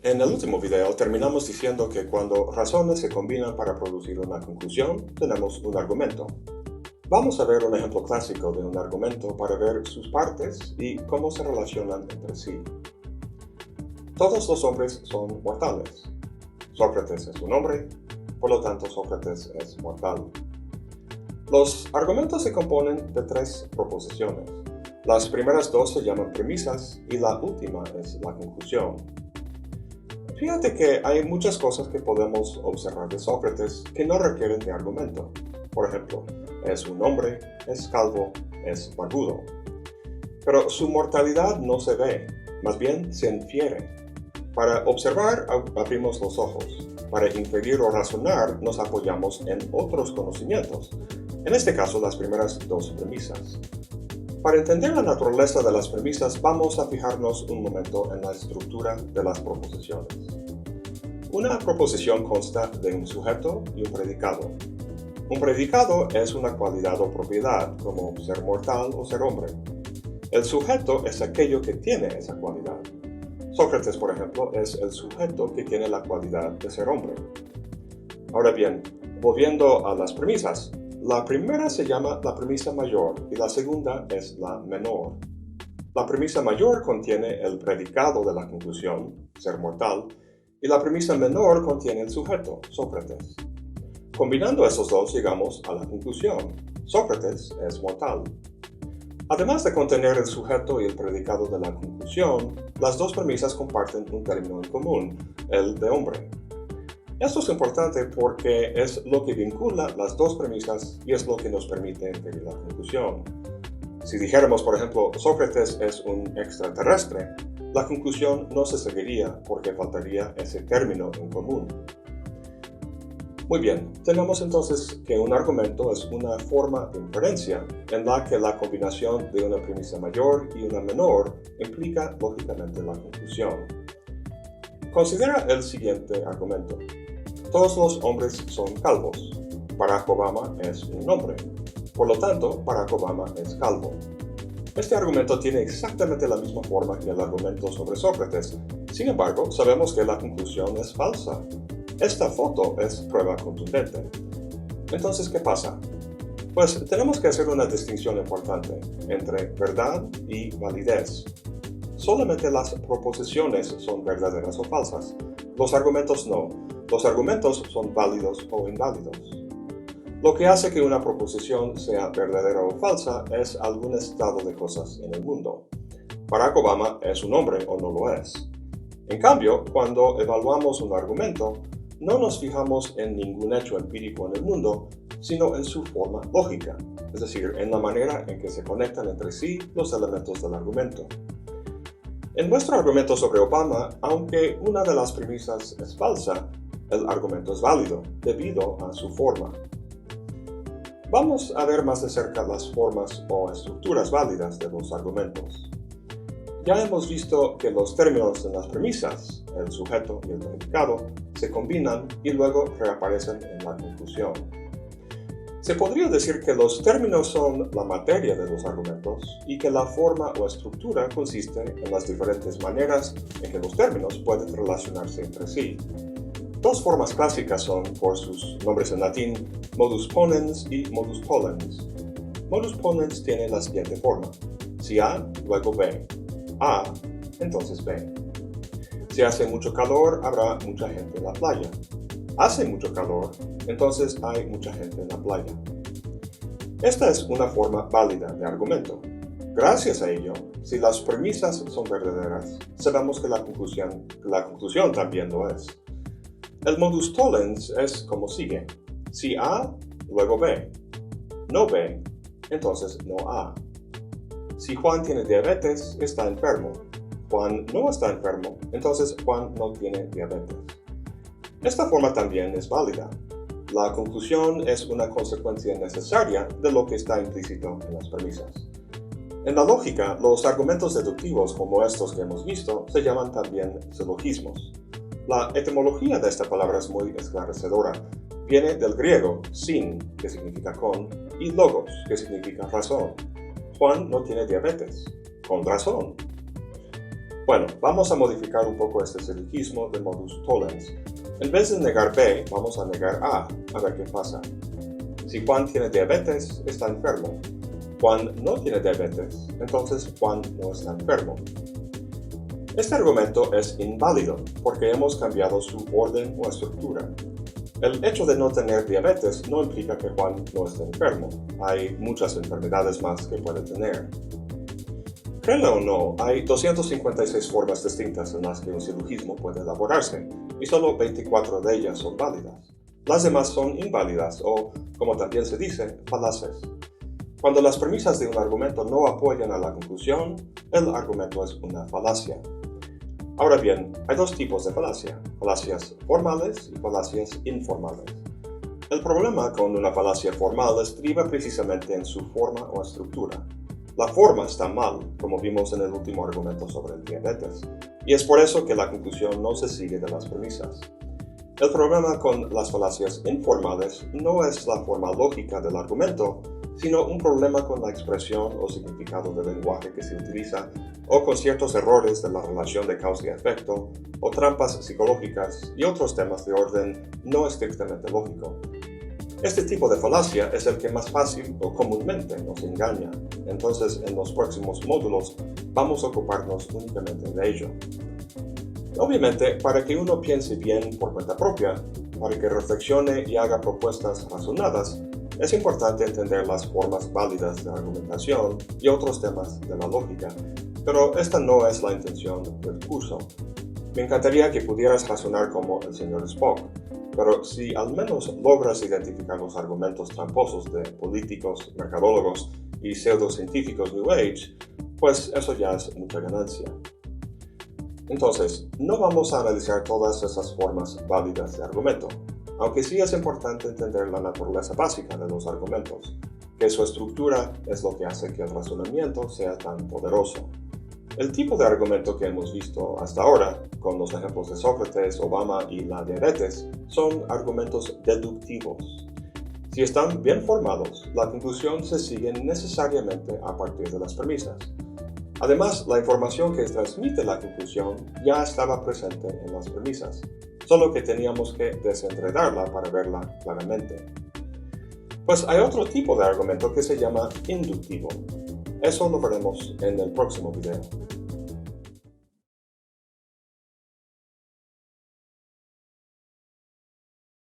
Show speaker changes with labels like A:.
A: En el último video terminamos diciendo que cuando razones se combinan para producir una conclusión, tenemos un argumento. Vamos a ver un ejemplo clásico de un argumento para ver sus partes y cómo se relacionan entre sí. Todos los hombres son mortales. Sócrates es un hombre, por lo tanto Sócrates es mortal. Los argumentos se componen de tres proposiciones. Las primeras dos se llaman premisas y la última es la conclusión. Fíjate que hay muchas cosas que podemos observar de Sócrates que no requieren de argumento. Por ejemplo, es un hombre, es calvo, es barbudo. Pero su mortalidad no se ve, más bien se infiere. Para observar abrimos los ojos. Para inferir o razonar nos apoyamos en otros conocimientos. En este caso, las primeras dos premisas. Para entender la naturaleza de las premisas, vamos a fijarnos un momento en la estructura de las proposiciones. Una proposición consta de un sujeto y un predicado. Un predicado es una cualidad o propiedad, como ser mortal o ser hombre. El sujeto es aquello que tiene esa cualidad. Sócrates, por ejemplo, es el sujeto que tiene la cualidad de ser hombre. Ahora bien, volviendo a las premisas, la primera se llama la premisa mayor y la segunda es la menor. La premisa mayor contiene el predicado de la conclusión, ser mortal, y la premisa menor contiene el sujeto, Sócrates. Combinando esos dos llegamos a la conclusión, Sócrates es mortal. Además de contener el sujeto y el predicado de la conclusión, las dos premisas comparten un término en común, el de hombre. Esto es importante porque es lo que vincula las dos premisas y es lo que nos permite inferir la conclusión. Si dijéramos, por ejemplo, Sócrates es un extraterrestre, la conclusión no se seguiría porque faltaría ese término en común. Muy bien, tenemos entonces que un argumento es una forma de inferencia en la que la combinación de una premisa mayor y una menor implica lógicamente la conclusión. Considera el siguiente argumento. Todos los hombres son calvos. Barack Obama es un hombre. Por lo tanto, Barack Obama es calvo. Este argumento tiene exactamente la misma forma que el argumento sobre Sócrates. Sin embargo, sabemos que la conclusión es falsa. Esta foto es prueba contundente. Entonces, ¿qué pasa? Pues tenemos que hacer una distinción importante entre verdad y validez. Solamente las proposiciones son verdaderas o falsas. Los argumentos no. Los argumentos son válidos o inválidos. Lo que hace que una proposición sea verdadera o falsa es algún estado de cosas en el mundo. Barack Obama es un hombre o no lo es. En cambio, cuando evaluamos un argumento, no nos fijamos en ningún hecho empírico en el mundo, sino en su forma lógica, es decir, en la manera en que se conectan entre sí los elementos del argumento. En nuestro argumento sobre Obama, aunque una de las premisas es falsa, el argumento es válido debido a su forma. Vamos a ver más de cerca las formas o estructuras válidas de los argumentos. Ya hemos visto que los términos en las premisas, el sujeto y el predicado, se combinan y luego reaparecen en la conclusión. Se podría decir que los términos son la materia de los argumentos y que la forma o estructura consiste en las diferentes maneras en que los términos pueden relacionarse entre sí. Dos formas clásicas son, por sus nombres en latín, modus ponens y modus tollens. Modus ponens tiene la siguiente forma: si A, luego B. A, entonces B. Si hace mucho calor, habrá mucha gente en la playa. Hace mucho calor, entonces hay mucha gente en la playa. Esta es una forma válida de argumento. Gracias a ello, si las premisas son verdaderas, sabemos que la conclusión también lo es. El modus tollens es como sigue: si A, luego B. No B, entonces no A. Si Juan tiene diabetes, está enfermo. Juan no está enfermo, entonces Juan no tiene diabetes. Esta forma también es válida. La conclusión es una consecuencia necesaria de lo que está implícito en las premisas. En la lógica, los argumentos deductivos como estos que hemos visto se llaman también silogismos. La etimología de esta palabra es muy esclarecedora. Viene del griego sin, que significa con, y logos, que significa razón. Juan no tiene diabetes. Con razón. Bueno, vamos a modificar un poco este silogismo de modus tollens. En vez de negar B, vamos a negar A ver qué pasa. Si Juan tiene diabetes, está enfermo. Juan no tiene diabetes, entonces Juan no está enfermo. Este argumento es inválido porque hemos cambiado su orden o estructura. El hecho de no tener diabetes no implica que Juan no esté enfermo. Hay muchas enfermedades más que puede tener. Créanlo o no, hay 256 formas distintas en las que un silogismo puede elaborarse, y solo 24 de ellas son válidas. Las demás son inválidas o, como también se dice, falaces. Cuando las premisas de un argumento no apoyan a la conclusión, el argumento es una falacia. Ahora bien, hay dos tipos de falacia, falacias formales y falacias informales. El problema con una falacia formal estriba precisamente en su forma o estructura. La forma está mal, como vimos en el último argumento sobre el diabetes, y es por eso que la conclusión no se sigue de las premisas. El problema con las falacias informales no es la forma lógica del argumento, sino un problema con la expresión o significado del lenguaje que se utiliza, o con ciertos errores de la relación de causa y efecto, o trampas psicológicas y otros temas de orden no estrictamente lógico. Este tipo de falacia es el que más fácil o comúnmente nos engaña, entonces en los próximos módulos vamos a ocuparnos únicamente de ello. Obviamente, para que uno piense bien por cuenta propia, para que reflexione y haga propuestas razonadas, es importante entender las formas válidas de argumentación y otros temas de la lógica, pero esta no es la intención del curso. Me encantaría que pudieras razonar como el señor Spock, pero si al menos logras identificar los argumentos tramposos de políticos, mercadólogos y pseudocientíficos New Age, pues eso ya es mucha ganancia. Entonces, no vamos a analizar todas esas formas válidas de argumento, aunque sí es importante entender la naturaleza básica de los argumentos, que su estructura es lo que hace que el razonamiento sea tan poderoso. El tipo de argumento que hemos visto hasta ahora, con los ejemplos de Sócrates, Obama y la diabetes, son argumentos deductivos. Si están bien formados, la conclusión se sigue necesariamente a partir de las premisas. Además, la información que transmite la conclusión ya estaba presente en las premisas, solo que teníamos que desenredarla para verla claramente. Pues hay otro tipo de argumento que se llama inductivo. Eso lo veremos en el próximo video.